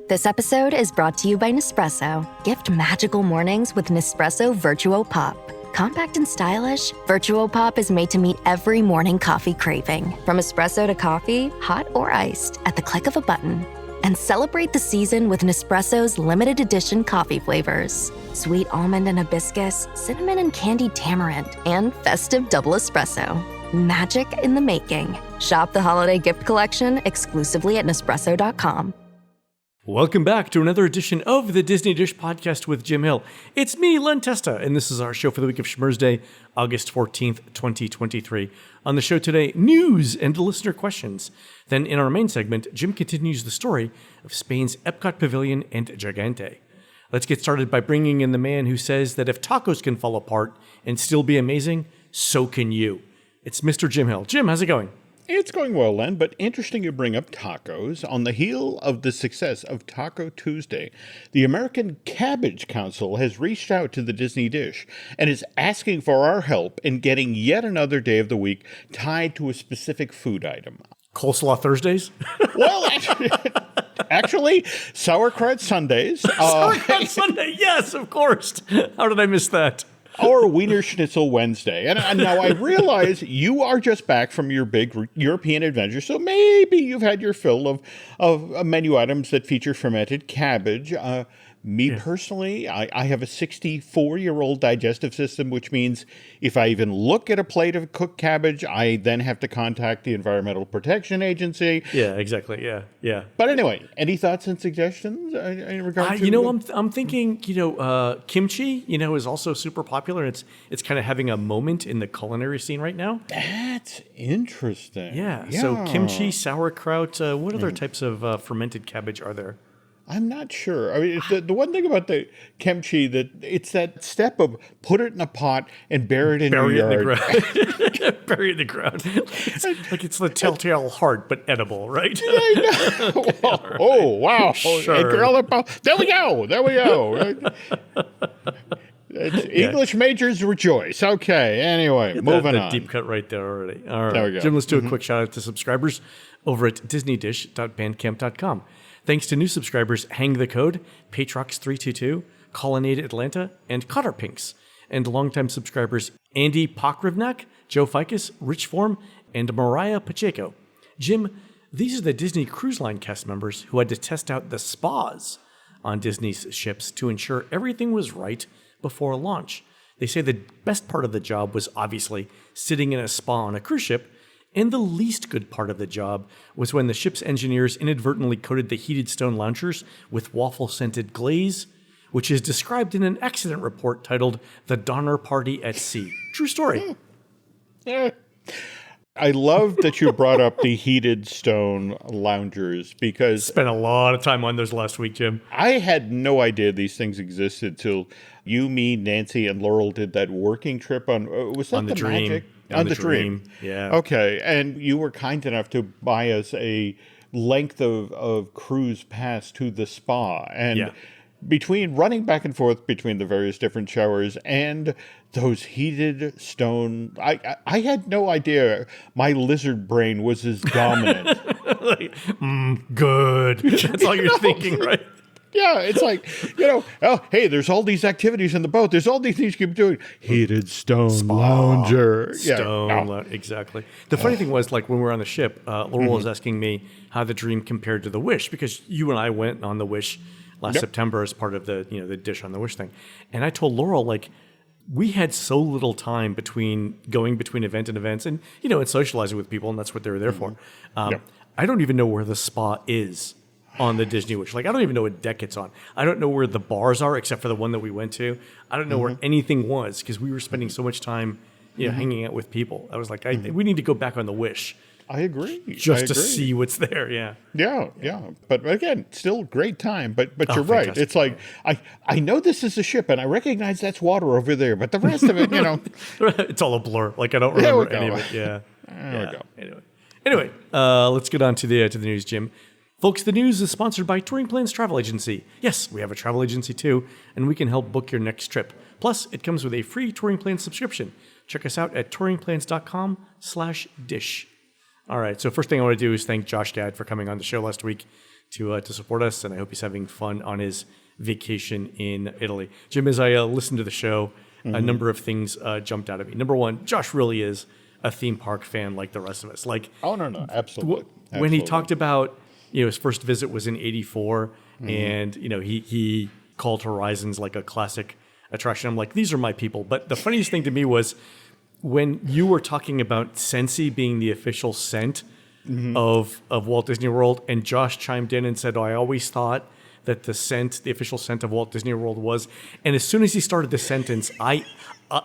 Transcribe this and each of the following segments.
This episode is brought to you by Nespresso. Gift magical mornings with Nespresso Virtuo Pop. Compact and stylish, Virtuo Pop is made to meet every morning coffee craving. From espresso to coffee, hot or iced, at the click of a button. And celebrate the season with Nespresso's limited edition coffee flavors. Sweet almond and hibiscus, cinnamon and candied tamarind, and festive double espresso. Magic in the making. Shop the holiday gift collection exclusively at Nespresso.com. Welcome back to another edition of the Disney Dish Podcast with Jim Hill. It's me, Len Testa, and this is our show for the week of Schmurz Day, August 14th, 2023. On the show today, news and listener questions. Then in our main segment, Jim continues the story of Spain's Epcot Pavilion and Gigante. Let's get started by bringing in the man who says that if tacos can fall apart and still be amazing, so can you. It's Mr. Jim Hill. Jim, how's it going? It's going well, Len, but interesting you bring up tacos. On the heel of the success of Taco Tuesday, the American Cabbage Council has reached out to the Disney Dish and is asking for our help in getting yet another day of the week tied to a specific food item. Coleslaw Thursdays? Well, actually, sauerkraut Sundays. Sauerkraut Sunday, yes, of course. How did I miss that? Or Wiener Schnitzel Wednesday. And now I realize you are just back from your big European adventure, so maybe you've had your fill of menu items that feature fermented cabbage. Personally, I have a 64-year-old digestive system, which means if I even look at a plate of cooked cabbage, I then have to contact the Environmental Protection Agency. Yeah, exactly. Yeah. But anyway, any thoughts and suggestions in regard to... I'm thinking, kimchi, is also super popular. It's kind of having a moment in the culinary scene right now. That's interesting. Yeah. So kimchi, sauerkraut, what other types of fermented cabbage are there? I'm not sure. I mean, the one thing about the kimchi, that it's that step of put it in a pot and bury it in your yard. Bury it in the ground. It's the telltale heart, but edible, right? I know. Right. Oh, wow. Sure. There we go. English majors rejoice. Okay, anyway, moving on. Deep cut right there already. All right. There we go. Jim, let's do a quick shout out to subscribers over at disneydish.bandcamp.com. Thanks to new subscribers Hang the Code, Patrox322, Colonnade Atlanta, and Cotter Pinks. And longtime subscribers Andy Pokrivnak, Joe Ficus, Rich Form, and Mariah Pacheco. Jim, these are the Disney Cruise Line cast members who had to test out the spas on Disney's ships to ensure everything was right before launch. They say the best part of the job was obviously sitting in a spa on a cruise ship, and the least good part of the job was when the ship's engineers inadvertently coated the heated stone loungers with waffle-scented glaze, which is described in an accident report titled The Donner Party at Sea. True story. I love that you brought up the heated stone loungers because... Spent a lot of time on those last week, Jim. I had no idea these things existed till you, me, Nancy, and Laurel did that working trip on... was that on the Dream. Magic? On the Dream. Yeah. Okay. And you were kind enough to buy us a length of cruise pass to the spa. And between running back and forth between the various different showers and those heated stone, I had no idea my lizard brain was as dominant. Good. That's all you're thinking, right? Yeah, it's like, hey, there's all these activities in the boat. There's all these things you can be doing. Heated stone lounger. Exactly. The funny thing was, like, when we were on the ship, Laurel was asking me how the Dream compared to the Wish, because you and I went on the Wish last September as part of the, the Dish on the Wish thing. And I told Laurel, like, we had so little time between event and events and, and socializing with people, and that's what they were there for. I don't even know where the spa is on the Disney Wish. Like, I don't even know what deck it's on. I don't know where the bars are, except for the one that we went to. I don't know where anything was, because we were spending so much time, hanging out with people. I was like, we need to go back on the Wish. I agree. Just to see what's there, Yeah. But again, still great time. But you're right. It's like, I know this is a ship, and I recognize that's water over there, but the rest of it, It's all a blur. Like, I don't remember any of it. Yeah. There we go. Anyway, let's get on to the news, Jim. Folks, the news is sponsored by Touring Plans Travel Agency. Yes, we have a travel agency too, and we can help book your next trip. Plus, it comes with a free Touring Plans subscription. Check us out at touringplans.com/dish. All right, so first thing I want to do is thank Josh Gad for coming on the show last week to support us, and I hope he's having fun on his vacation in Italy. Jim, as I listened to the show, a number of things jumped out at me. Number one, Josh really is a theme park fan like the rest of us. Like, oh no, absolutely. When he talked about, his first visit was in '84, and he called Horizons like a classic attraction. I'm like, these are my people. But the funniest thing to me was when you were talking about Scentsy being the official scent of Walt Disney World, and Josh chimed in and said, "Oh, I always thought that the official scent of Walt Disney World was." And as soon as he started the sentence,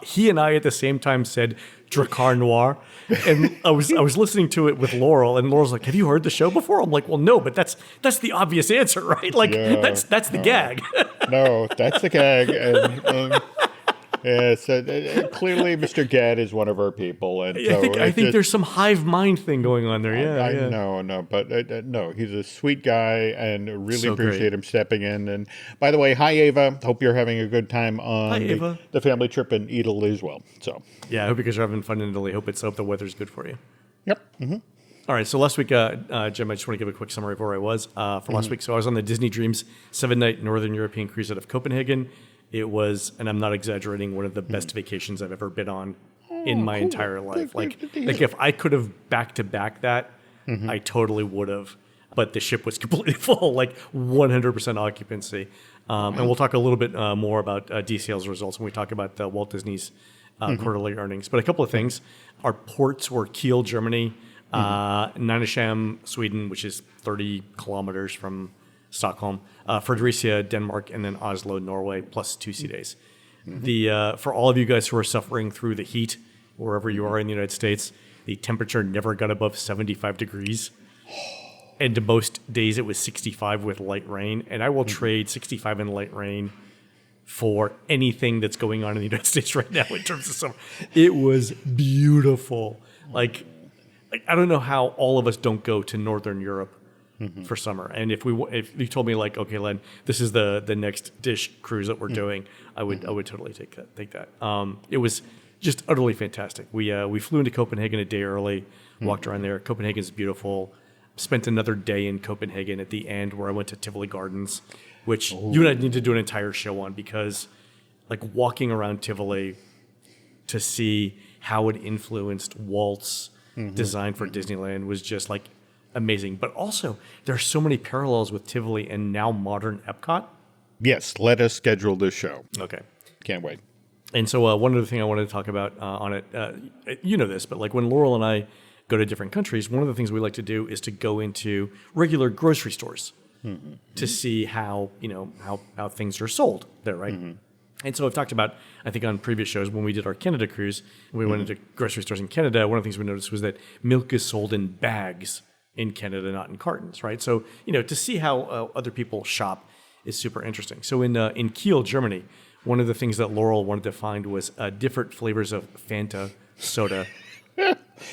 he and I at the same time said Drakkar Noir, and I was listening to it with Laurel, and Laurel's like, "Have you heard the show before?" I'm like, "Well, no, but that's the obvious answer, right? Like, that's the gag." No, that's the gag, and yeah, so clearly Mr. Gadd is one of our people, and I think there's some hive mind thing going on there. Yeah, no, but no, he's a sweet guy, and really So appreciate great. him stepping in. And by the way, hi Ava, hope you're having a good time on the family trip in Italy as well. So yeah, I hope you guys are having fun in Italy. Hope the weather's good for you. yep. All right, so last week, Jim, I just want to give a quick summary of where I was for last week. So I was on the Disney Dreams 7-night Northern European cruise out of Copenhagen. It was, and I'm not exaggerating, one of the best vacations I've ever been on in my entire life. Like if I could have back-to-back that, I totally would have. But the ship was completely full, like 100% occupancy. And we'll talk a little bit more about DCL's results when we talk about Walt Disney's quarterly earnings. But a couple of things. Our ports were Kiel, Germany, Nynäshamn, Sweden, which is 30 kilometers from Stockholm, Fredericia, Denmark, and then Oslo, Norway, plus 2 sea days. For all of you guys who are suffering through the heat, wherever you are in the United States, the temperature never got above 75 degrees. And most days it was 65 with light rain. And I will trade 65 and light rain for anything that's going on in the United States right now in terms of summer. It was beautiful. Like, I don't know how all of us don't go to Northern Europe for summer. And if you told me like, okay, Len, this is the next dish cruise that we're doing, I would totally take that. It was just utterly fantastic. We flew into Copenhagen a day early, walked around there. Copenhagen's beautiful. Spent another day in Copenhagen at the end where I went to Tivoli Gardens, which you and I need to do an entire show on, because like walking around Tivoli to see how it influenced Walt's design for Disneyland was just like amazing. But also, there are so many parallels with Tivoli and now modern Epcot. Yes, let us schedule this show. Okay. Can't wait. And so one other thing I wanted to talk about on it, you know this, but like when Laurel and I go to different countries, one of the things we like to do is to go into regular grocery stores to see how things are sold there, right? And so I've talked about, I think on previous shows when we did our Canada cruise, we went into grocery stores in Canada, one of the things we noticed was that milk is sold in bags in Canada, not in cartons, right? So, to see how other people shop is super interesting. So in Kiel, Germany, one of the things that Laurel wanted to find was different flavors of Fanta soda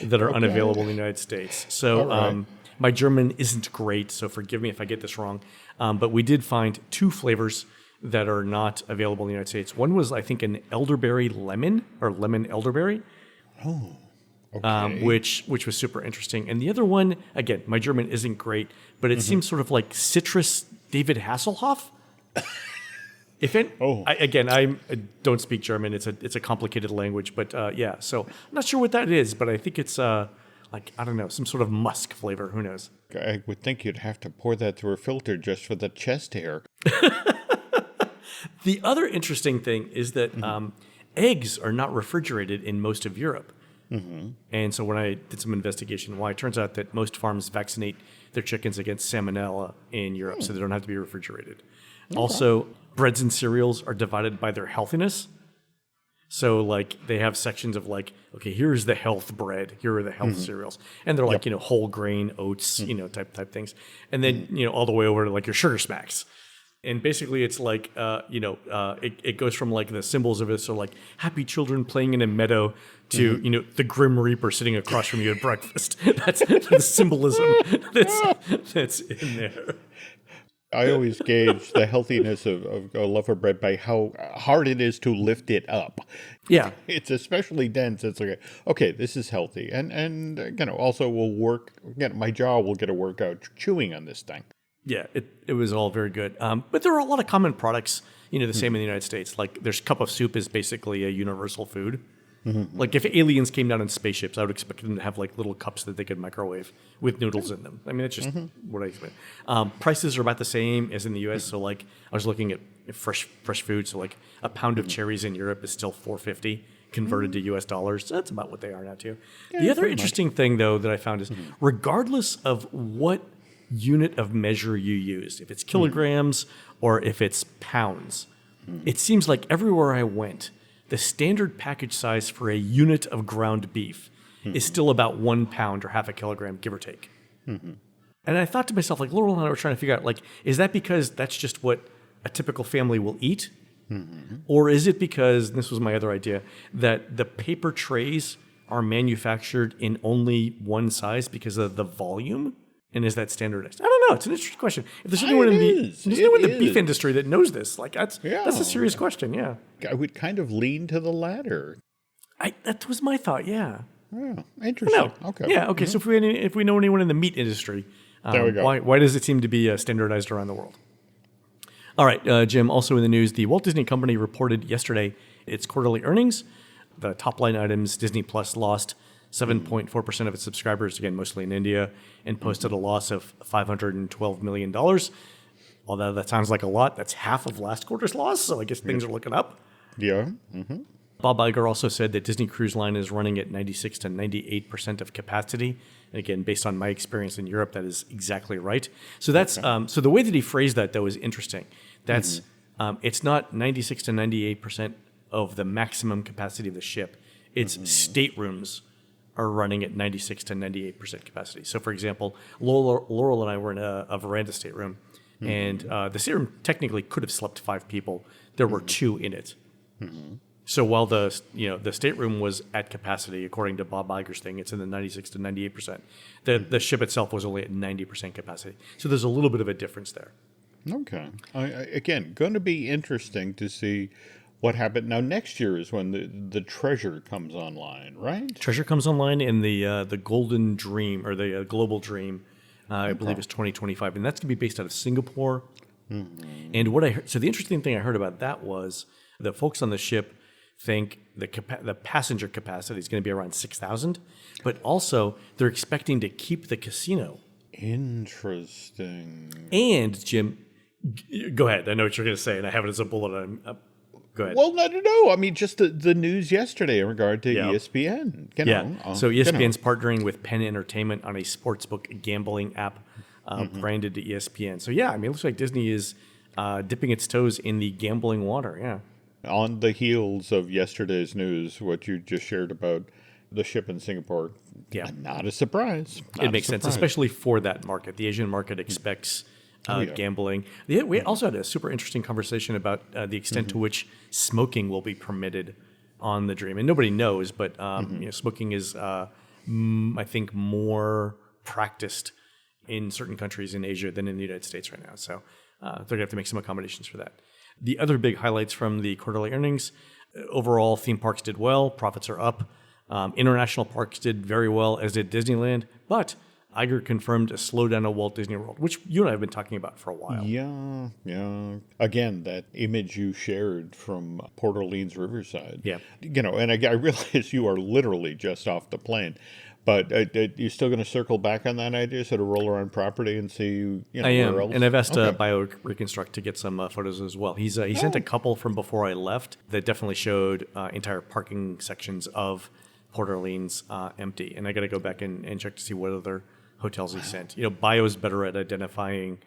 that are unavailable in the United States. So my German isn't great, so forgive me if I get this wrong. But we did find 2 flavors that are not available in the United States. One was, I think, an elderberry lemon, or lemon elderberry. Oh, okay. Which was super interesting. And the other one, again, my German isn't great, but it seems sort of like citrus David Hasselhoff. I don't speak German. It's a complicated language, but so I'm not sure what that is, but I think it's I don't know, some sort of musk flavor. Who knows? I would think you'd have to pour that through a filter just for the chest hair. The other interesting thing is that eggs are not refrigerated in most of Europe. And so when I did some investigation, it turns out that most farms vaccinate their chickens against salmonella in Europe, so they don't have to be refrigerated. Okay. Also, breads and cereals are divided by their healthiness. So, like, they have sections of, like, okay, here's the health bread, here are the health cereals. And they're like, whole grain, oats, type things. And then, all the way over to, like, your sugar smacks. And basically, it's like, it goes from, like, the symbols of it, so, like, happy children playing in a meadow to, the Grim Reaper sitting across from you at breakfast. That's the symbolism that's in there. I always gauge the healthiness of a loaf of bread by how hard it is to lift it up. Yeah. It's especially dense. It's like, okay, this is healthy. And also will work, my jaw will get a workout chewing on this thing. Yeah, it was all very good. But there are a lot of common products, the same in the United States. Like there's cup of soup is basically a universal food. Like if aliens came down in spaceships, I would expect them to have like little cups that they could microwave with noodles in them. I mean, that's just what I expect. Prices are about the same as in the U.S. So like I was looking at fresh food. So like a pound of cherries in Europe is still $4.50 converted to U.S. dollars. So that's about what they are now too. Yeah, the other pretty interesting thing though that I found is regardless of what unit of measure you use, if it's kilograms or if it's pounds, it seems like everywhere I went, the standard package size for a unit of ground beef is still about 1 pound or half a kilogram, give or take. And I thought to myself, like Laurel and I were trying to figure out, like, is that because that's just what a typical family will eat? Or is it because, and this was my other idea, that the paper trays are manufactured in only one size because of the volume? And is that standardized? I don't know. It's an interesting question. If there's anyone in the beef industry that knows this, like that's a serious question. Yeah, I would kind of lean to the latter. That was my thought. Yeah. Oh, interesting. Okay. Yeah. Okay. So if we know anyone in the meat industry, there we go. Why does it seem to be standardized around the world? All right, Jim. Also in the news, the Walt Disney Company reported yesterday its quarterly earnings. The top line items: Disney Plus lost 7.4% of its subscribers, again, mostly in India, and posted a loss of $512 million. Although that sounds like a lot, that's half of last quarter's loss, so I guess things are looking up. Yeah. Bob Iger also said that Disney Cruise Line is running at 96 to 98% of capacity. And again, based on my experience in Europe, that is exactly right. So that's so the way that he phrased that, though, is interesting. That's it's not 96 to 98% of the maximum capacity of the ship. It's staterooms are running at 96 to 98% capacity. So, for example, Laurel and I were in a veranda stateroom, and the stateroom technically could have slept 5 people. There were 2 in it. So while the stateroom was at capacity, according to Bob Iger's thing, it's in the 96 to 98%. The ship itself was only at 90% capacity. So there's a little bit of a difference there. Okay. Again, going to be interesting to see what happened. Now, next year is when the Treasure comes online, right? Treasure comes online in the Golden Dream, or the Global Dream, I believe is 2025. And that's going to be based out of Singapore. And what I heard, so the interesting thing I heard about that was the folks on the ship think the passenger capacity is going to be around 6,000, but also they're expecting to keep the casino. Interesting. And, Jim, go ahead. I know what you're going to say, and I have it as a bullet. Go ahead. Well, no. I mean, just the news yesterday in regard to ESPN. So ESPN's partnering with Penn Entertainment on a sportsbook gambling app branded to ESPN. So, yeah, I mean, it looks like Disney is dipping its toes in the gambling water, yeah. On the heels of yesterday's news, what you just shared about the ship in Singapore, not a surprise. It makes sense, especially for that market. The Asian market expects gambling. We also had a super interesting conversation about the extent to which smoking will be permitted on the Dream. And nobody knows, but smoking is, I think, more practiced in certain countries in Asia than in the United States right now. So they're going to have to make some accommodations for that. The other big highlights from the quarterly earnings, overall theme parks did well, profits are up. International parks did very well, as did Disneyland, but Iger confirmed a slowdown at Walt Disney World, which you and I have been talking about for a while. Yeah. Again, that image you shared from Port Orleans Riverside. Yeah. And I realize you are literally just off the plane. But you're still going to circle back on that idea, sort of roll around property and see, I am, where else? And I've asked Bio Reconstruct to get some photos as well. He sent a couple from before I left that definitely showed entire parking sections of Port Orleans empty. And I got to go back and check to see what other hotels he sent. Bio's better at identifying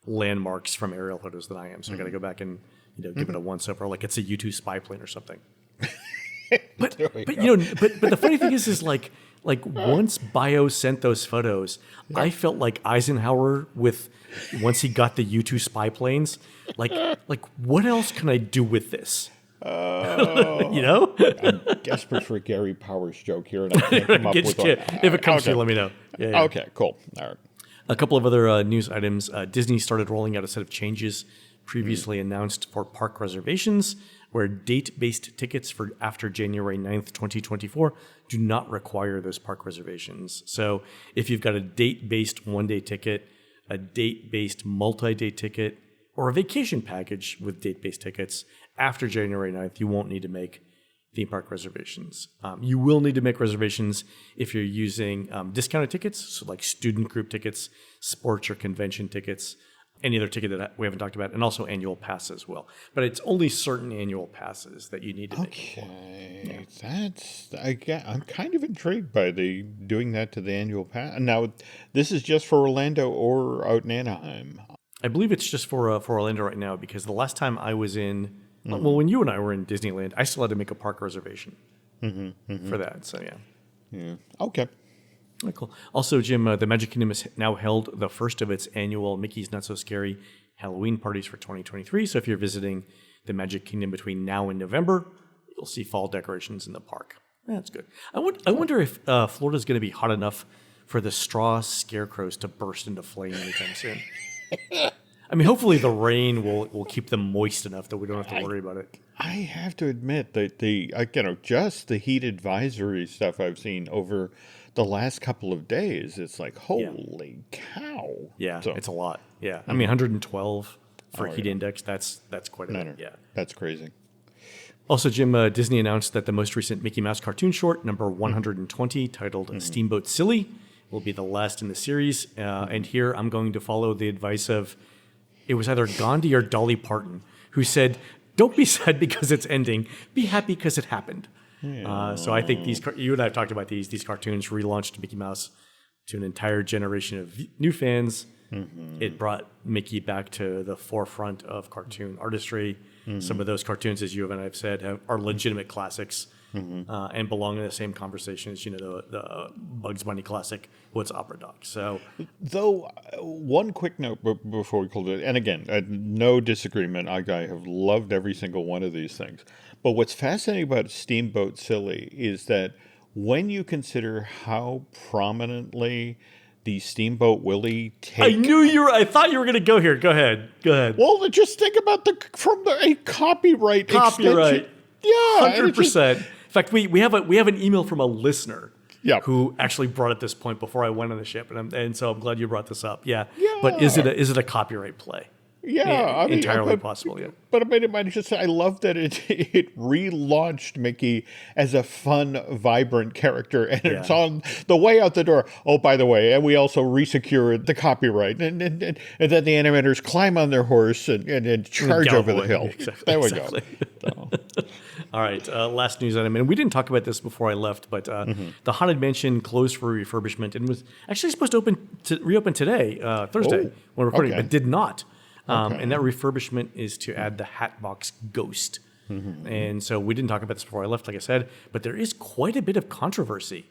landmarks from aerial photos than I am, so I got to go back and give it a once over, like it's a U-2 spy plane or something. But the funny thing is like once Bio sent those photos, I felt like Eisenhower once he got the U-2 spy planes. Like what else can I do with this? I'm desperate for a Gary Powers joke here, and I can't come up with one. If it comes to you, let me know. Yeah. Okay, cool. All right. A couple of other news items. Disney started rolling out a set of changes previously announced for park reservations, where date-based tickets for after January 9th, 2024 do not require those park reservations. So if you've got a date-based one-day ticket a date-based multi-day ticket or a vacation package with date-based tickets after January 9th, you won't need to make theme park reservations. You will need to make reservations if you're using discounted tickets, so like student group tickets, sports or convention tickets, any other ticket that we haven't talked about, and also annual passes as well. But it's only certain annual passes that you need to make. Okay, I'm kind of intrigued by the doing that to the annual pass. Now, this is just for Orlando or out in Anaheim. I believe it's just for Orlando right now, because the last time I was in, well, when you and I were in Disneyland, I still had to make a park reservation for that. So Yeah. Okay. Oh, cool. Also, Jim, the Magic Kingdom has now held the first of its annual Mickey's Not So Scary Halloween parties for 2023. So if you're visiting the Magic Kingdom between now and November, you'll see fall decorations in the park. That's good. I wonder if Florida's going to be hot enough for the straw scarecrows to burst into flame anytime soon. I mean, hopefully the rain will keep them moist enough that we don't have to worry about it. I have to admit that just the heat advisory stuff I've seen over the last couple of days, it's like, holy cow. Yeah, So, it's a lot. Yeah. I mean, 112 for heat index, that's quite a bit. Yeah. That's crazy. Also, Jim, Disney announced that the most recent Mickey Mouse cartoon short, number 120, titled Steamboat Silly, will be the last in the series. And here I'm going to follow the advice of, it was either Gandhi or Dolly Parton, who said, don't be sad because it's ending. Be happy because it happened. So I think you and I have talked about these cartoons relaunched Mickey Mouse to an entire generation of new fans. It brought Mickey back to the forefront of cartoon artistry. Some of those cartoons, as you and I have said, are legitimate classics and belong in the same conversation as the Bugs Bunny classic, What's Opera Dog. So, though, one quick note before we close it, and again, no disagreement. I have loved every single one of these things. But what's fascinating about Steamboat Silly is that when you consider how prominently the Steamboat Willie take... I thought you were going to go here. Go ahead. Well, just think about a copyright extension. Yeah. 100%. In fact, we have an email from a listener who actually brought it this point before I went on the ship. And so I'm glad you brought this up. Yeah. But is it a copyright play? Yeah, entirely possible. Yeah, but I love that it relaunched Mickey as a fun, vibrant character, and it's on the way out the door. Oh, by the way, and we also resecured the copyright, and then the animators climb on their horse and charge over the hill. There we go. So. All right, last news item, and we didn't talk about this before I left, but the Haunted Mansion closed for refurbishment and was actually supposed to reopen today, Thursday, when we're recording, but did not. And that refurbishment is to add the Hatbox Ghost. And so we didn't talk about this before I left, like I said, but there is quite a bit of controversy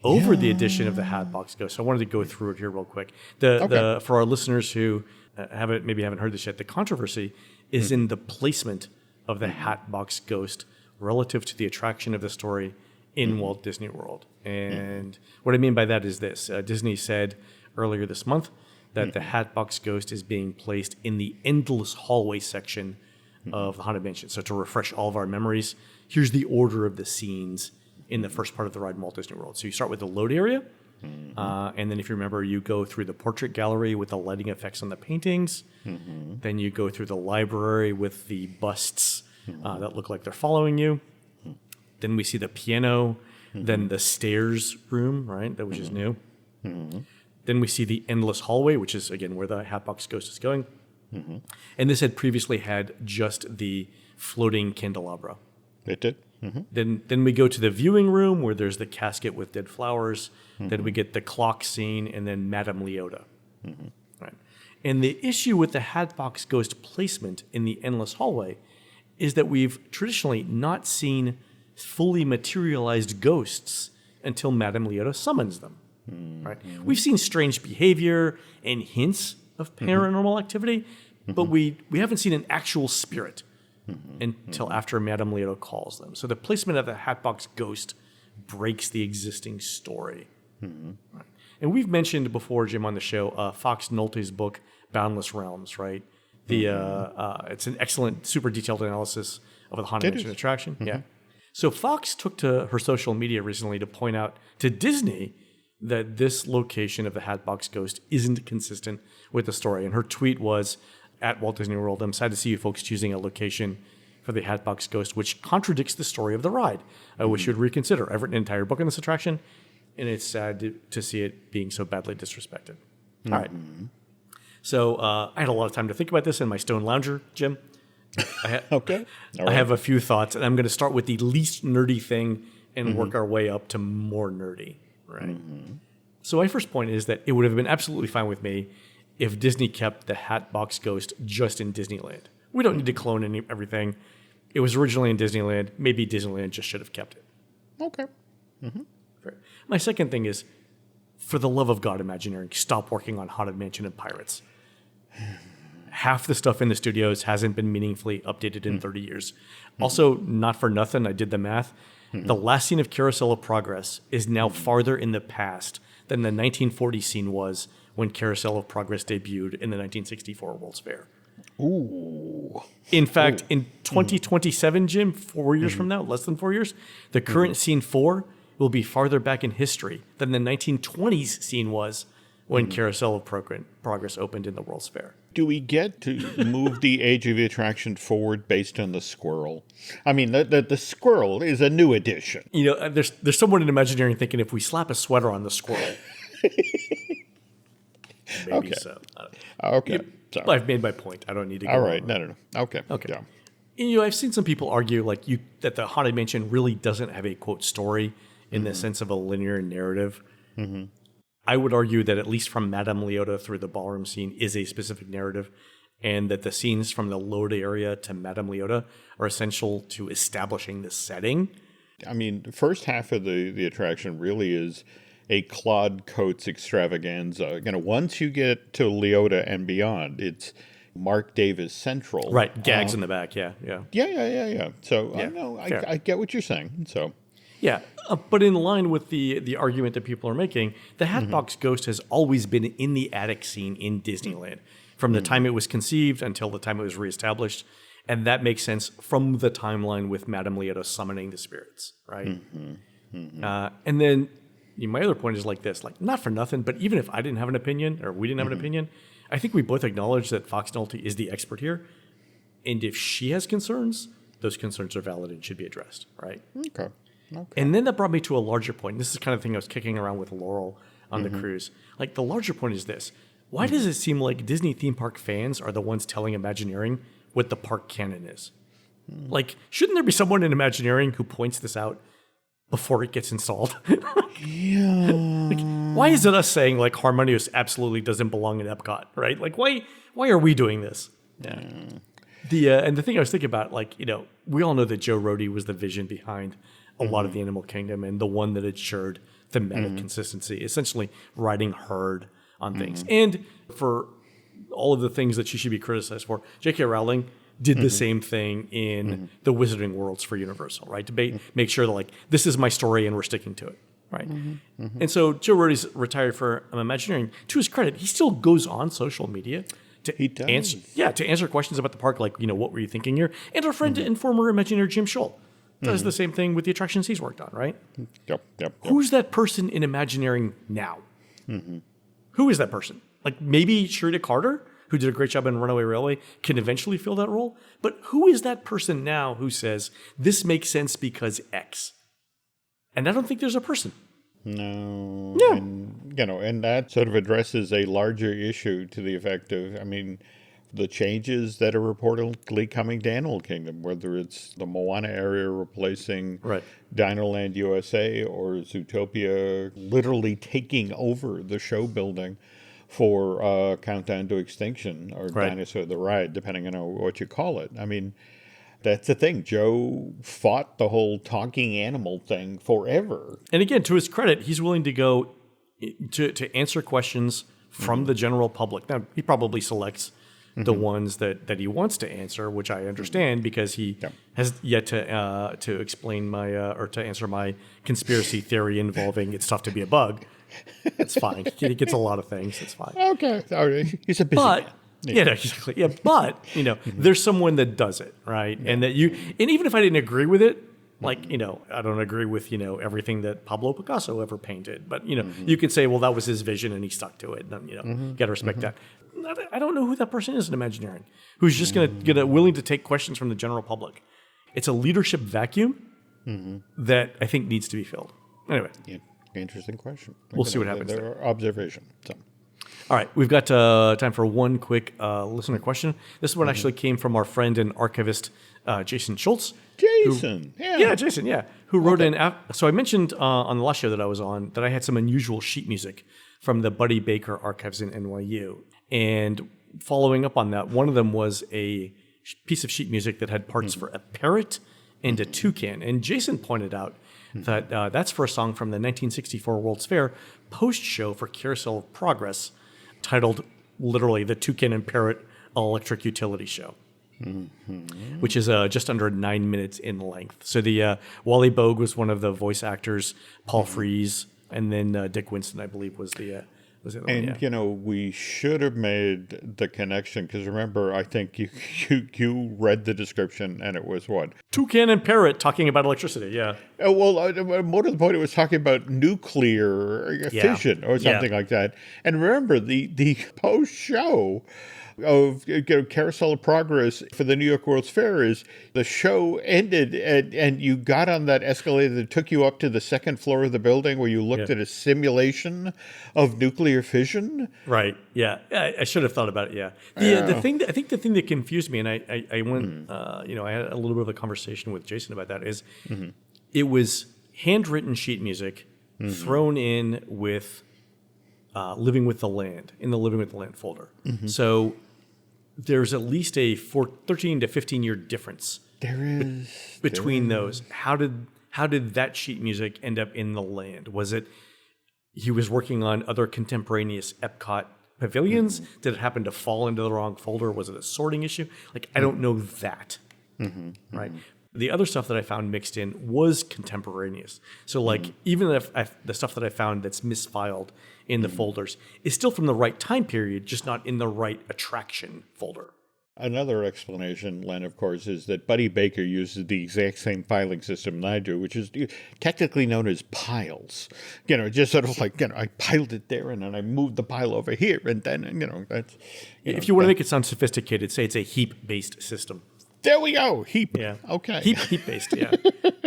over the addition of the Hatbox Ghost. So I wanted to go through it here real quick. For our listeners who haven't heard this yet, the controversy is in the placement of the Hatbox Ghost relative to the attraction of the story in Walt Disney World. And what I mean by that is this. Disney said earlier this month that the Hatbox Ghost is being placed in the endless hallway section of the Haunted Mansion. So to refresh all of our memories, here's the order of the scenes in the first part of the ride in Walt Disney World. So you start with the load area, and then if you remember, you go through the portrait gallery with the lighting effects on the paintings. Then you go through the library with the busts that look like they're following you. Then we see the piano, then the stairs room, right, which is new. Then we see the endless hallway, which is, again, where the Hatbox Ghost is going. And this had previously had just the floating candelabra. It did. Then we go to the viewing room, where there's the casket with dead flowers. Then we get the clock scene, and then Madame Leota. Right. And the issue with the Hatbox Ghost placement in the endless hallway is that we've traditionally not seen fully materialized ghosts until Madame Leota summons them. Right? We've seen strange behavior and hints of paranormal activity, but we haven't seen an actual spirit until after Madame Leota calls them. So the placement of the Hatbox Ghost breaks the existing story. Right? And we've mentioned before, Jim, on the show, Fox Nolte's book, Boundless Realms, right? It's an excellent, super detailed analysis of the Haunted Mansion attraction. Yeah. So Fox took to her social media recently to point out to Disney that this location of the Hatbox Ghost isn't consistent with the story. And her tweet was, at Walt Disney World, I'm sad to see you folks choosing a location for the Hatbox Ghost, which contradicts the story of the ride. I wish you'd reconsider. I've written an entire book on this attraction, and it's sad to see it being so badly disrespected. All right. So I had a lot of time to think about this in my Stone Lounger, Jim. Okay. All right. I have a few thoughts, and I'm going to start with the least nerdy thing and work our way up to more nerdy. Right. So my first point is that it would have been absolutely fine with me if Disney kept the Hatbox Ghost just in Disneyland. We don't need to clone everything. It was originally in Disneyland. Maybe Disneyland just should have kept it. Okay. Right. My second thing is, for the love of God, Imagineering, stop working on Haunted Mansion and Pirates. Half the stuff in the studios hasn't been meaningfully updated in 30 years. Also, not for nothing, I did the math. The last scene of Carousel of Progress is now farther in the past than the 1940 scene was when Carousel of Progress debuted in the 1964 World's Fair. Ooh. In fact, in 2027, Jim, 4 years from now, less than 4 years, the current scene 4 will be farther back in history than the 1920s scene was when Carousel of Progress opened in the World's Fair. Do we get to move the age of the attraction forward based on the squirrel? I mean, the squirrel is a new addition. You know, there's someone in Imagineering thinking if we slap a sweater on the squirrel. Maybe so. I don't know. Okay. Sorry. I've made my point. I don't need to go All right. on. No. Okay. Okay. Yeah. You know, I've seen some people argue that the Haunted Mansion really doesn't have a quote story in the sense of a linear narrative. I would argue that at least from Madame Leota through the ballroom scene is a specific narrative, and that the scenes from the Loda area to Madame Leota are essential to establishing the setting. I mean, the first half of the attraction really is a Claude Coates extravaganza. You know, once you get to Leota and beyond, it's Mark Davis Central. Right, gags in the back, yeah. Yeah. So Yeah, I get what you're saying. So yeah, but in line with the argument that people are making, the Hatbox Ghost has always been in the attic scene in Disneyland from the time it was conceived until the time it was reestablished. And that makes sense from the timeline with Madame Leota summoning the spirits, right? And then my other point is like this, like not for nothing, but even if I didn't have an opinion or we didn't have an opinion, I think we both acknowledge that Fox Nolte is the expert here. And if she has concerns, those concerns are valid and should be addressed, right? okay. And then that brought me to a larger point. This is the kind of thing I was kicking around with Laurel on the cruise. Like the larger point is this. Why does it seem like Disney theme park fans are the ones telling Imagineering what the park canon is? Like, shouldn't there be someone in Imagineering who points this out before it gets installed? Yeah. Like, why is it us saying like Harmonious absolutely doesn't belong in Epcot, right? Like, why are we doing this? Yeah. And the thing I was thinking about, like, you know, we all know that Joe Rohde was the vision behind a lot of the Animal Kingdom and the one that ensured thematic consistency, essentially riding herd on things. And for all of the things that she should be criticized for, J.K. Rowling did the same thing in the Wizarding Worlds for Universal, right? To make sure that, like, this is my story and we're sticking to it, right? And so Joe Rohde's retired for Imagineering. To his credit, he still goes on social media to answer questions about the park, like, you know, what were you thinking here? And our friend and former Imagineer Jim Scholl does the same thing with the attractions he's worked on, right? Yep. Who's that person in Imagineering now? Who is that person? Like, maybe Sherita Carter, who did a great job in Runaway Railway, can eventually fill that role. But who is that person now who says, this makes sense because X? And I don't think there's a person. No. Yeah. And, you know, and that sort of addresses a larger issue to the effect of, I mean, the changes that are reportedly coming to Animal Kingdom, whether it's the Moana area replacing Dinoland USA or Zootopia literally taking over the show building for Countdown to Extinction or Dinosaur the Ride, depending on what you call it. I mean, that's the thing. Joe fought the whole talking animal thing forever. And again, to his credit, he's willing to go to answer questions from the general public. Now, he probably selects the ones that he wants to answer, which I understand because he has yet to explain my or to answer my conspiracy theory involving it's tough to be a bug. It's fine. He gets a lot of things. It's fine. Okay. Sorry. He's a busy man. But you know, there's someone that does it, right? And that and even if I didn't agree with it, Like, I don't agree with, everything that Pablo Picasso ever painted. But, you could say, well, that was his vision and he stuck to it. And, got to respect that. I don't know who that person is in Imagineering who's just going to get willing to take questions from the general public. It's a leadership vacuum that I think needs to be filled. Anyway. Yeah, interesting question. We'll see what happens there. Observation. So. All right, we've got time for one quick listener question. This one actually came from our friend and archivist, Jason Schultz. Jason, who wrote in. So I mentioned on the last show that I was on that I had some unusual sheet music from the Buddy Baker archives in NYU. And following up on that, one of them was a piece of sheet music that had parts for a parrot and a toucan. And Jason pointed out that that's for a song from the 1964 World's Fair post-show for Carousel of Progress, titled literally The Toucan and Parrot Electric Utility Show, which is just under 9 minutes in length. So the Wally Bogue was one of the voice actors, Paul Frees, and then Dick Winston, I believe, was the other one, we should have made the connection, because remember, I think you read the description and it was what? Toucan and Parrot talking about electricity, yeah. More to the point, it was talking about nuclear fission or something like that. And remember, the post-show of Carousel of Progress for the New York World's Fair is the show ended and you got on that escalator that took you up to the second floor of the building where you looked at a simulation of nuclear fission. Right. Yeah. I should have thought about it. Yeah. The thing that confused me, and I went, I had a little bit of a conversation with Jason about that, is it was handwritten sheet music thrown in with Living with the Land, in the Living with the Land folder. So there's at least a 13 to 15 year difference between those. How did that sheet music end up in the Land? Was it he was working on other contemporaneous Epcot pavilions? Did it happen to fall into the wrong folder? Was it a sorting issue? Like, I don't know that. Right. The other stuff that I found mixed in was contemporaneous. So, like, even if the stuff that I found that's misfiled in the folders is still from the right time period, just not in the right attraction folder. Another explanation, Len, of course, is that Buddy Baker uses the exact same filing system that I do, which is technically known as piles. Just sort of like, I piled it there and then I moved the pile over here. And then, that's... If you want to make it sound sophisticated, say it's a heap-based system. There we go. Heap. Yeah. Okay. Heap based. Yeah.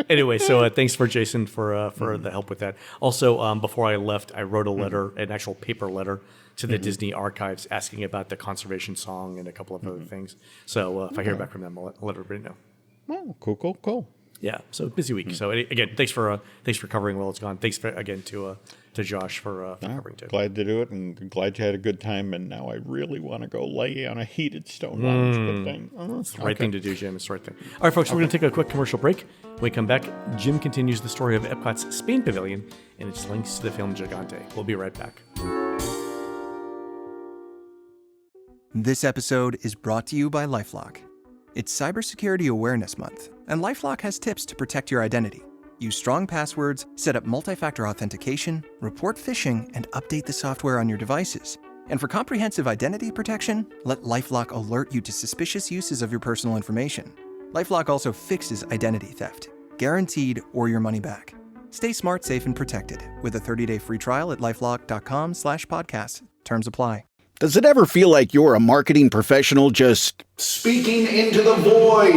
Anyway, so thanks for Jason for the help with that. Also, before I left, I wrote a letter, an actual paper letter, to the Disney archives asking about the conservation song and a couple of other things. So if I hear back from them, I'll let everybody know. Oh, cool. Yeah. So busy week. So again, thanks for covering while it's gone. Thanks again to Josh for covering too. Glad to do it, and glad you had a good time. And now I really want to go lay on a heated stone lounge. Good thing. It's the right thing to do, Jim. It's the right thing. All right, folks, we're going to take a quick commercial break. When we come back, Jim continues the story of Epcot's Spain Pavilion and its links to the film Gigante. We'll be right back. This episode is brought to you by LifeLock. It's Cybersecurity Awareness Month, and LifeLock has tips to protect your identity. Use strong passwords, set up multi-factor authentication, report phishing, and update the software on your devices. And for comprehensive identity protection, let LifeLock alert you to suspicious uses of your personal information. LifeLock also fixes identity theft, guaranteed or your money back. Stay smart, safe, and protected with a 30-day free trial at LifeLock.com/podcast. Terms apply. Does it ever feel like you're a marketing professional just speaking into the void?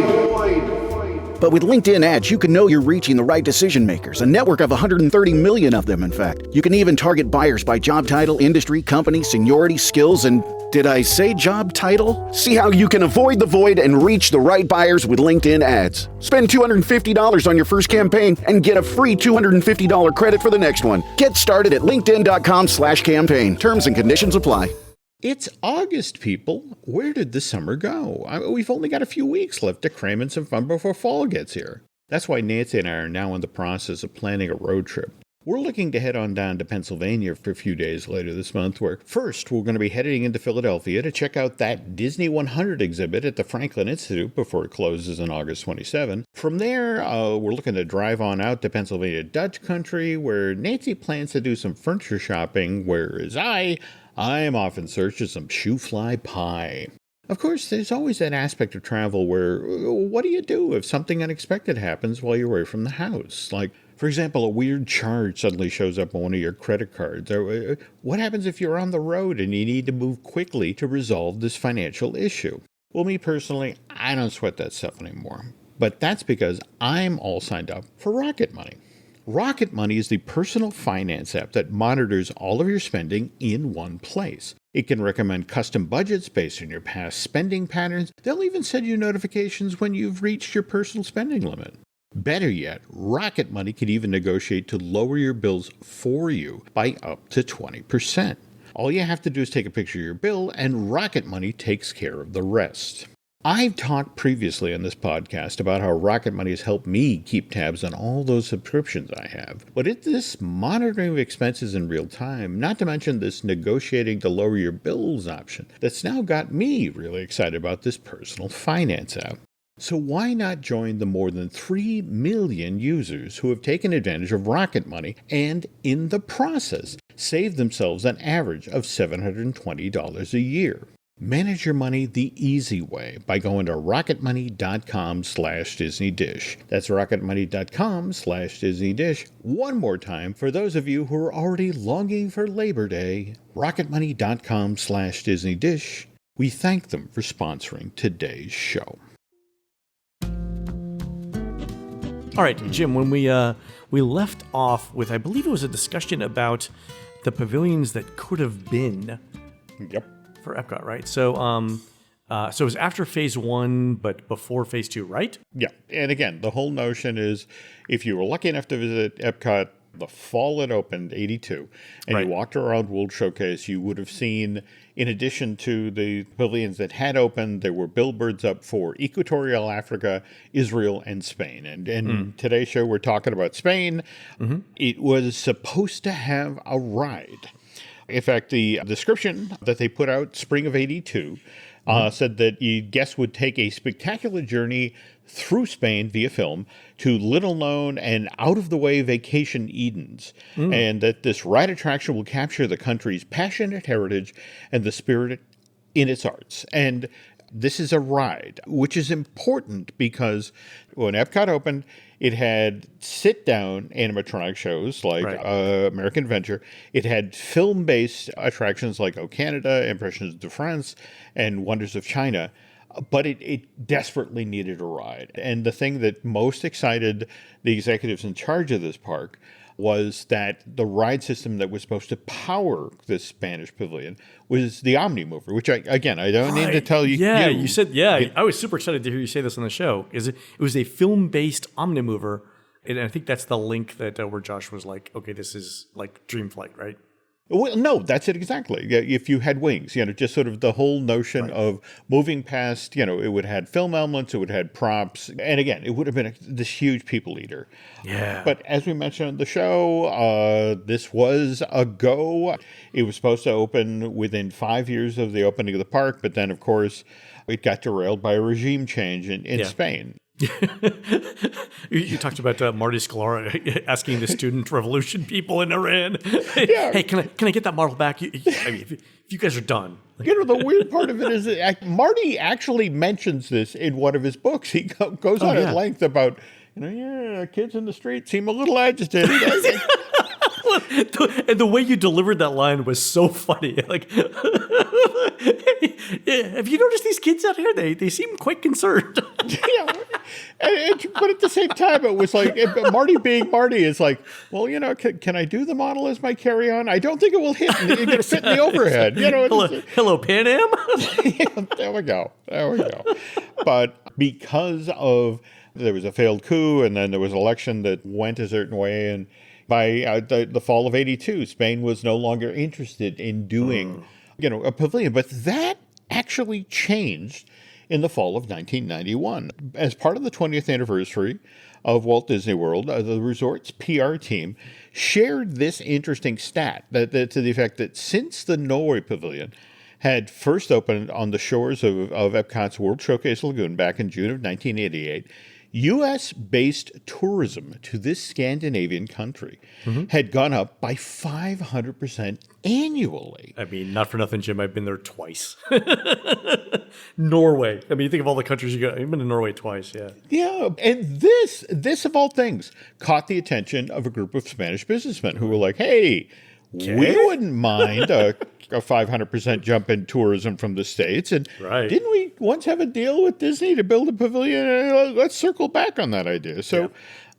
But with LinkedIn ads, you can know you're reaching the right decision makers, a network of 130 million of them, in fact. You can even target buyers by job title, industry, company, seniority, skills, and did I say job title? See how you can avoid the void and reach the right buyers with LinkedIn ads. Spend $250 on your first campaign and get a free $250 credit for the next one. Get started at linkedin.com/campaign. Terms and conditions apply. It's August, people. Where did the summer go? We've only got a few weeks left to cram in some fun before fall gets here. That's why Nancy and I are now in the process of planning a road trip. We're looking to head on down to Pennsylvania for a few days later this month, where first we're going to be heading into Philadelphia to check out that Disney 100 exhibit at the Franklin Institute before it closes on August 27. From there, we're looking to drive on out to Pennsylvania Dutch country, where Nancy plans to do some furniture shopping, whereas I'm off in search of some shoe fly pie. Of course, there's always that aspect of travel where what do you do if something unexpected happens while you're away from the house? Like, for example, a weird charge suddenly shows up on one of your credit cards. Or what happens if you're on the road and you need to move quickly to resolve this financial issue? Well, me personally, I don't sweat that stuff anymore. But that's because I'm all signed up for Rocket Money. Rocket Money is the personal finance app that monitors all of your spending in one place. It can recommend custom budgets based on your past spending patterns. They'll even send you notifications when you've reached your personal spending limit. Better yet, Rocket Money can even negotiate to lower your bills for you by up to 20%. All you have to do is take a picture of your bill, and Rocket Money takes care of the rest. I've talked previously on this podcast about how Rocket Money has helped me keep tabs on all those subscriptions I have. But it's this monitoring of expenses in real time, not to mention this negotiating to lower your bills option, that's now got me really excited about this personal finance app. So why not join the more than 3 million users who have taken advantage of Rocket Money and, in the process, saved themselves an average of $720 a year? Manage your money the easy way by going to rocketmoney.com/DisneyDish. That's rocketmoney.com/DisneyDish. One more time for those of you who are already longing for Labor Day, rocketmoney.com/DisneyDish. We thank them for sponsoring today's show. All right, Jim, when we left off with, I believe it was a discussion about the pavilions that could have been. Yep. For Epcot, right? So, so it was after phase 1, but before phase 2, right? Yeah. And again, the whole notion is if you were lucky enough to visit Epcot the fall it opened, 82, and Right. you walked around World Showcase, you would have seen, in addition to the pavilions that had opened, there were billboards up for Equatorial Africa, Israel, and Spain. And today's show, we're talking about Spain. It was supposed to have a ride. In fact, the description that they put out, spring of 82, said that guests would take a spectacular journey through Spain via film to little-known and out-of-the-way vacation Edens, and that this ride attraction will capture the country's passionate heritage and the spirit in its arts. And this is a ride, which is important because when Epcot opened, it had sit-down animatronic shows like American Adventure. It had film-based attractions like O Canada, Impressions de France, and Wonders of China. But it desperately needed a ride. And the thing that most excited the executives in charge of this park was that the ride system that was supposed to power this Spanish pavilion was the Omni Mover, which, I don't need to tell you. Yeah, you said, I was super excited to hear you say this on the show. It was a film-based Omni Mover, and I think that's the link that where Josh was like, okay, this is like Dreamflight, right? Well, no, that's it exactly. If you had wings, just sort of the whole notion of moving past, it would have had film elements, it would have had props. And again, it would have been this huge people eater. Yeah. But as we mentioned on the show, this was a go. It was supposed to open within 5 years of the opening of the park. But then, of course, it got derailed by a regime change in Spain. You talked about Marty Sklar asking the student revolution people in Iran, hey, can I get that model back? If you guys are done. The weird part of it is that Marty actually mentions this in one of his books. He goes on at length about, kids in the street seem a little agitated. And the way you delivered that line was so funny. Like, have you noticed these kids out here? They seem quite concerned. But at the same time, it was like Marty being Marty is like, well, can I do the model as my carry-on? I don't think it will hit. It's going to fit in the overhead. Hello, Pan Am. There we go. But because there was a failed coup, and then there was an election that went a certain way, and by the fall of 82, Spain was no longer interested in doing, a pavilion. But that actually changed in the fall of 1991. As part of the 20th anniversary of Walt Disney World, the resort's PR team shared this interesting stat that to the effect that since the Norway Pavilion had first opened on the shores of Epcot's World Showcase Lagoon back in June of 1988, U.S.-based tourism to this Scandinavian country had gone up by 500% annually. I mean, not for nothing, Jim. I've been there twice. Norway. I mean, you think of all the countries you go. I've been to Norway twice. Yeah. Yeah, and this of all things caught the attention of a group of Spanish businessmen who were like, "Hey, we wouldn't mind a 500% jump in tourism from the States. And didn't we once have a deal with Disney to build a pavilion? Let's circle back on that idea." So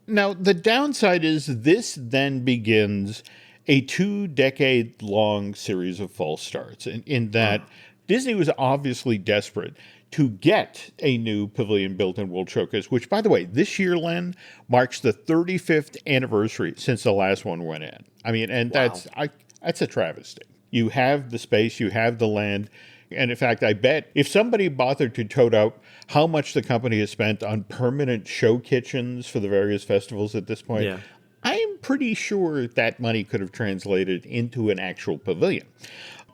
now the downside is this then begins a 2-decade-long series of false starts in that Disney was obviously desperate to get a new pavilion built in World Showcase, which, by the way, this year, Len, marks the 35th anniversary since the last one went in. I mean, and that's a travesty. You have the space, you have the land, and in fact, I bet if somebody bothered to tote out how much the company has spent on permanent show kitchens for the various festivals at this point, I'm pretty sure that money could have translated into an actual pavilion.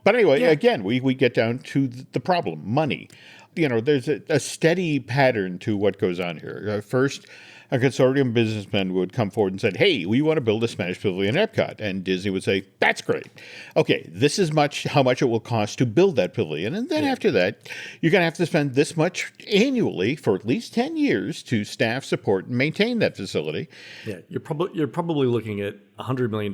But anyway, again, we get down to the problem, money. You know, there's a steady pattern to what goes on here. First, a consortium of businessmen would come forward and say, "Hey, we want to build a Spanish pavilion at Epcot." And Disney would say, "That's great. Okay, this is how much it will cost to build that pavilion. And then after that, you're going to have to spend this much annually for at least 10 years to staff, support, and maintain that facility." Yeah, you're probably looking at $100 million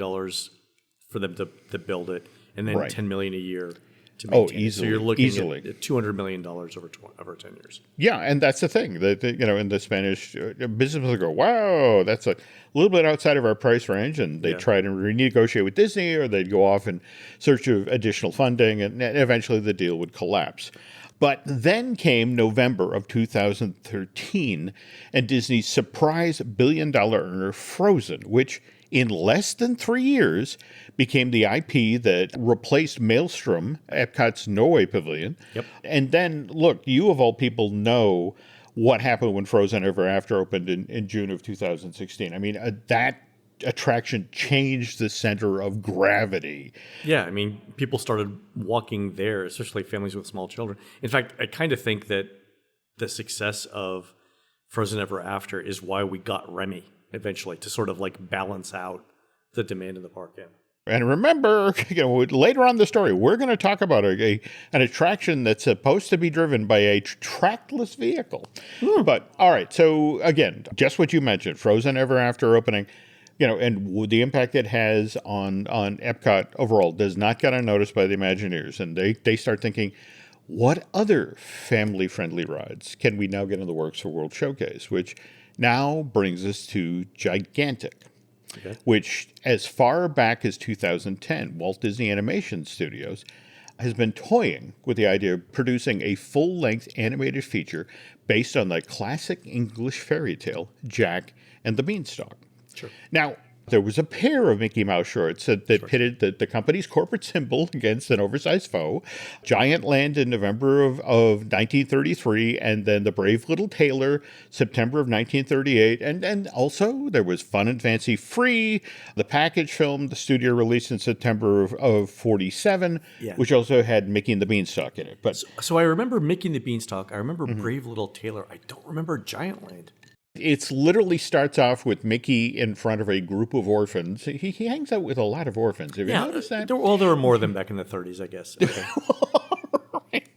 for them to build it, and then $10 million a year to maintain it. So you're looking at $200 million over 10 years. Yeah, and that's the thing. In the Spanish business will go, "Wow, that's a little bit outside of our price range," and they try to renegotiate with Disney, or they'd go off in search of additional funding, and eventually the deal would collapse. But then came November of 2013, and Disney's surprise billion-dollar earner, Frozen, which in less than 3 years became the IP that replaced Maelstrom, Epcot's Norway pavilion. Yep. And then, look, you of all people know what happened when Frozen Ever After opened in June of 2016. I mean, that attraction changed the center of gravity. Yeah, I mean, people started walking there, especially families with small children. In fact, I kind of think that the success of Frozen Ever After is why we got Remy eventually, to sort of like balance out the demand in the park. Yeah. And remember, later on in the story, we're going to talk about an attraction that's supposed to be driven by a trackless vehicle. But all right, so again, just what you mentioned, Frozen Ever After opening, and the impact it has on Epcot overall does not get unnoticed by the Imagineers, and they start thinking, what other family-friendly rides can we now get in the works for World Showcase, which now brings us to Gigantic. Okay. Which, as far back as 2010, Walt Disney Animation Studios has been toying with the idea of producing a full-length animated feature based on the classic English fairy tale, Jack and the Beanstalk. Sure. Now, there was a pair of Mickey Mouse shorts that pitted the company's corporate symbol against an oversized foe, Giant Land in November of 1933, and then The Brave Little Tailor, September of 1938. And also there was Fun and Fancy Free, the package film the studio released in September of 47, which also had Mickey and the Beanstalk in it. But so I remember Mickey and the Beanstalk. I remember Brave Little Tailor. I don't remember Giant Land. It literally starts off with Mickey in front of a group of orphans. He hangs out with a lot of orphans. Have you noticed that? Well, there were more of them back in the 30s, I guess. Okay. Right.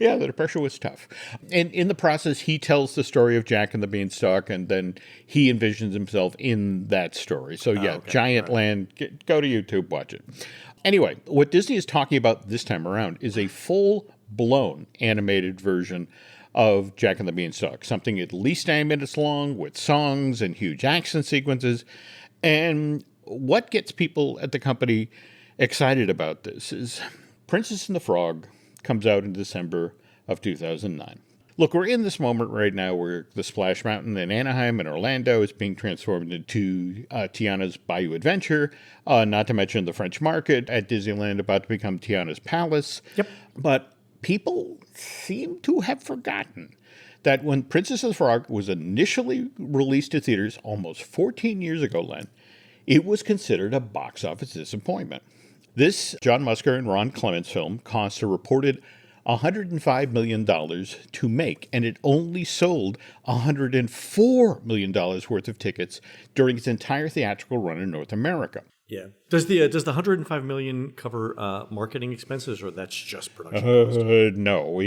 Yeah, the Depression was tough. And in the process, he tells the story of Jack and the Beanstalk, and then he envisions himself in that story. So, Giant Land, go to YouTube, watch it. Anyway, what Disney is talking about this time around is a full-blown animated version of Jack and the Beanstalk, something at least 9 minutes long with songs and huge action sequences. And what gets people at the company excited about this is Princess and the Frog comes out in December of 2009. Look, we're in this moment right now where the Splash Mountain in Anaheim and Orlando is being transformed into Tiana's Bayou Adventure, not to mention the French Market at Disneyland about to become Tiana's Palace. Yep. But people seem to have forgotten that when Princess and the Frog was initially released to theaters almost 14 years ago, Len, it was considered a box office disappointment. This John Musker and Ron Clements film cost a reported $105 million to make, and it only sold $104 million worth of tickets during its entire theatrical run in North America. Yeah. Does the 105 million cover marketing expenses, or that's just production cost? No,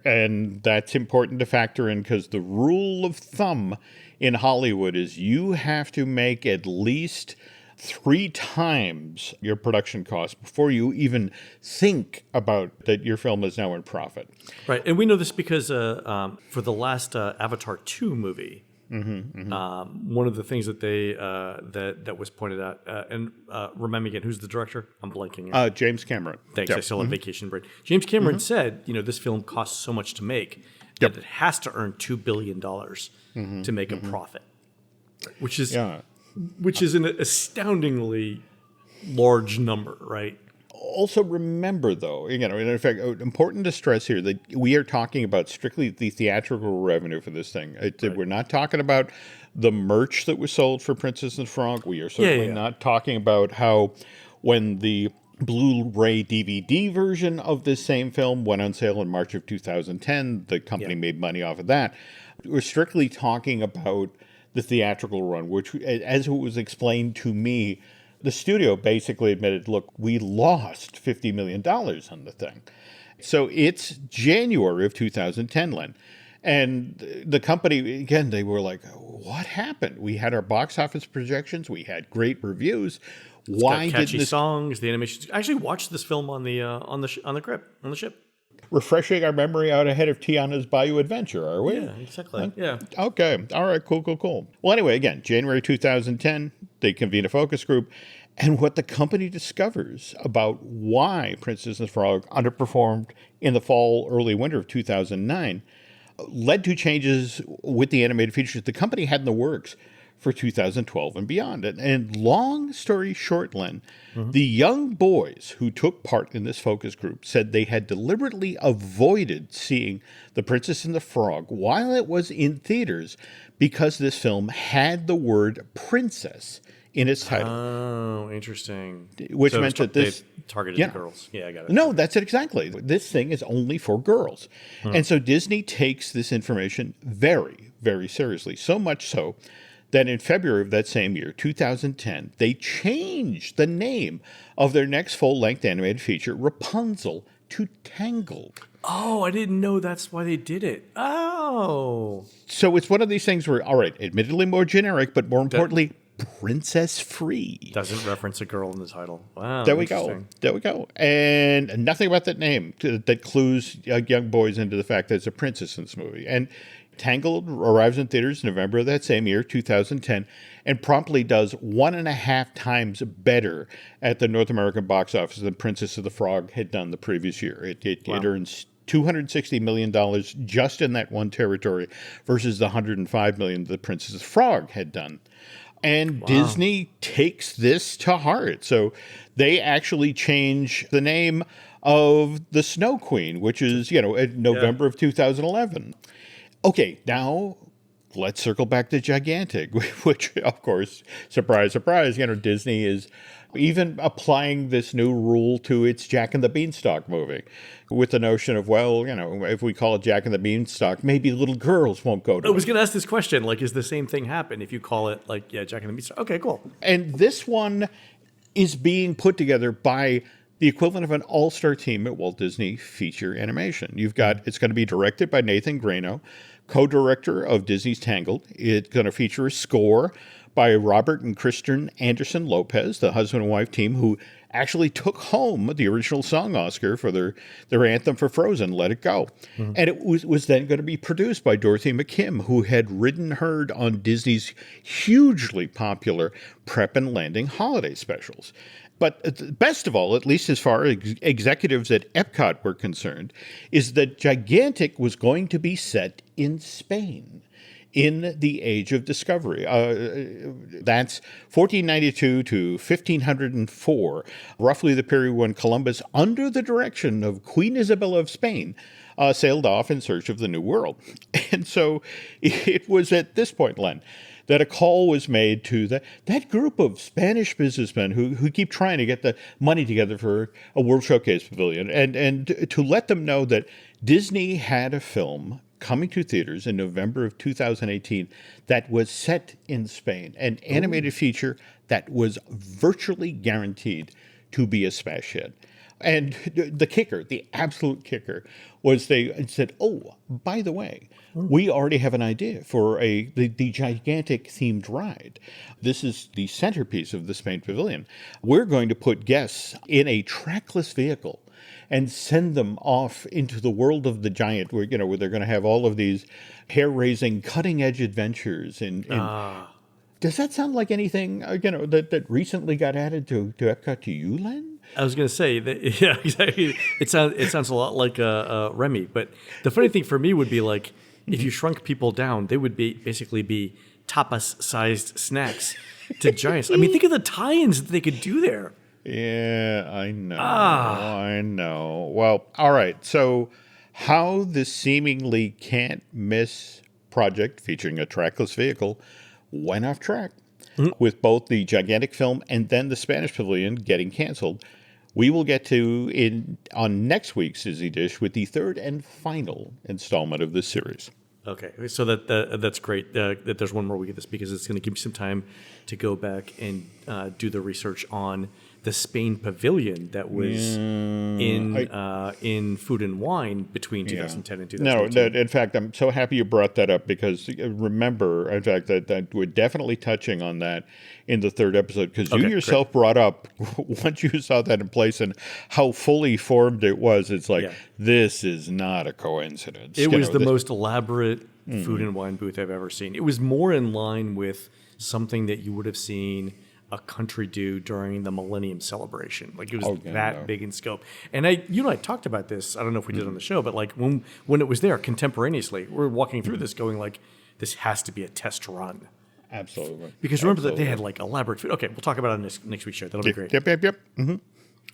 and that's important to factor in because the rule of thumb in Hollywood is you have to make at least 3 times your production cost before you even think about that your film is now in profit. Right, and we know this because for the last Avatar 2 movie, one of the things that they that was pointed out, and remind me again, who's the director? I'm blanking. James Cameron. Thanks, I still have vacation brain. James Cameron said, this film costs so much to make that it has to earn $2 billion to make a profit, which is an astoundingly large number, right? Also remember, though, in fact, important to stress here that we are talking about strictly the theatrical revenue for this thing. We're not talking about the merch that was sold for Princess and the Frog. We are certainly not talking about how when the Blu-ray DVD version of this same film went on sale in March of 2010, the company made money off of that. We're strictly talking about the theatrical run, which, as it was explained to me, the studio basically admitted, look, we lost $50 million on the thing. So it's January of 2010, Len. And the company, again, they were like, what happened? We had our box office projections. We had great reviews. Why did catchy this songs, the animation? I actually watched this film on the ship. Refreshing our memory out ahead of Tiana's Bayou Adventure, are we? Yeah, exactly. Yeah. Okay. All right. Cool. Well, anyway, again, January 2010, they convene a focus group. And what the company discovers about why Princess and the Frog underperformed in the fall, early winter of 2009 led to changes with the animated features the company had in the works for 2012 and beyond. And long story short, Len, the young boys who took part in this focus group said they had deliberately avoided seeing The Princess and the Frog while it was in theaters because this film had the word princess in its title. Oh, interesting. Which meant that this targeted the girls. Yeah, I got it. No, that's it exactly. This thing is only for girls. And so Disney takes this information very, very seriously. So much so that in February of that same year, 2010, they changed the name of their next full-length animated feature, Rapunzel, to Tangled. Oh, I didn't know that's why they did it. Oh. So it's one of these things where, all right, admittedly more generic, but more importantly, princess-free. Doesn't reference a girl in the title. Wow. There we go. And nothing about that name that clues young boys into the fact that it's a princess in this movie. And Tangled arrives in theaters in November of that same year, 2010, and promptly does 1.5 times better at the North American box office than Princess of the Frog had done the previous year. It earns $260 million just in that one territory versus the $105 million that Princess of the Frog had done. And Disney takes this to heart. So they actually change the name of the Snow Queen, which is, in November of 2011. Okay, now let's circle back to Gigantic, which, of course, surprise, surprise, Disney is even applying this new rule to its Jack and the Beanstalk movie with the notion of, if we call it Jack and the Beanstalk, maybe little girls won't go to it. I was going to ask this question, is the same thing happen if you call it, Jack and the Beanstalk? Okay, cool. And this one is being put together by the equivalent of an all-star team at Walt Disney Feature Animation. It's going to be directed by Nathan Grano, co-director of Disney's Tangled. It's going to feature a score by Robert and Kristen Anderson Lopez, the husband and wife team who actually took home the original song Oscar for their anthem for Frozen, Let It Go. And it was then going to be produced by Dorothy McKim, who had ridden herd on Disney's hugely popular Prep and Landing holiday specials. But best of all, at least as far as executives at Epcot were concerned, is that Gigantic was going to be set in Spain in the Age of Discovery. That's 1492 to 1504, roughly the period when Columbus, under the direction of Queen Isabella of Spain, sailed off in search of the New World. And so it was at this point, Len, that a call was made to that group of Spanish businessmen who keep trying to get the money together for a World Showcase Pavilion, and to let them know that Disney had a film coming to theaters in November of 2018 that was set in Spain, an animated feature that was virtually guaranteed to be a smash hit. And the kicker, the absolute kicker, was they said, oh, by the way, we already have an idea for the gigantic themed ride. This is the centerpiece of the Spain Pavilion. We're going to put guests in a trackless vehicle and send them off into the world of the giant, where they're going to have all of these hair-raising, cutting-edge adventures. Does that sound like anything that recently got added to Epcot to you, Len? I was going to say that, yeah, exactly. It sounds a lot like Remy, but the funny thing for me would be like if you shrunk people down, they would basically be tapas-sized snacks to giants. I mean, think of the tie-ins that they could do there. Yeah, I know. I know. Well, all right. So, how the seemingly can't miss project featuring a trackless vehicle went off track with both the gigantic film and then the Spanish Pavilion getting canceled. We will get to on next week's Disney Dish with the third and final installment of this series. Okay, so that's great that there's one more week of this, because it's going to give me some time to go back and do the research on the Spain Pavilion that was in Food and Wine between 2010 and 2018. No, in fact, I'm so happy you brought that up, because remember, in fact, that we're definitely touching on that in the third episode, because you yourself brought up, once you saw that in place and how fully formed it was, it's like, this is not a coincidence. It was the most elaborate Food and Wine booth I've ever seen. It was more in line with something that you would have seen a country do during the Millennium Celebration. Like, it was big in scope. And I talked about this, I don't know if we did on the show, but like when it was there contemporaneously, we're walking through this going like, this has to be a test run. Absolutely. Because remember that they had like elaborate food. Okay, we'll talk about it on next week's show. That'll be great. Yep. Mm-hmm.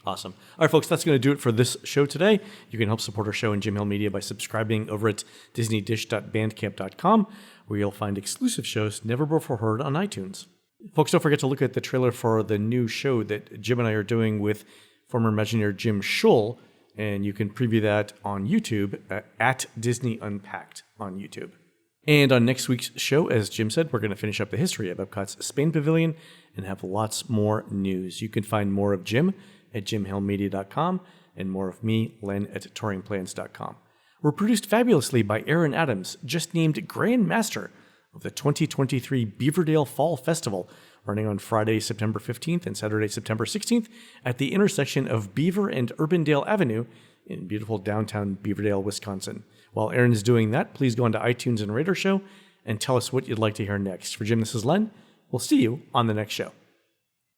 Awesome. All right, folks, that's going to do it for this show today. You can help support our show and Jim Hill Media by subscribing over at disneydish.bandcamp.com, where you'll find exclusive shows never before heard on iTunes. Folks, don't forget to look at the trailer for the new show that Jim and I are doing with former Imagineer Jim Schull, and you can preview that on YouTube at Disney Unpacked on YouTube. And on next week's show, as Jim said, we're going to finish up the history of Epcot's Spain Pavilion and have lots more news. You can find more of Jim at jimhillmedia.com and more of me, Len, at touringplans.com. We're produced fabulously by Aaron Adams, just named Grand Master of the 2023 Beaverdale Fall Festival, running on Friday, September 15th and Saturday, September 16th at the intersection of Beaver and Urbandale Avenue in beautiful downtown Beaverdale, Wisconsin. While Aaron is doing that, please go onto iTunes and rate our show and tell us what you'd like to hear next. For Jim, this is Len. We'll see you on the next show.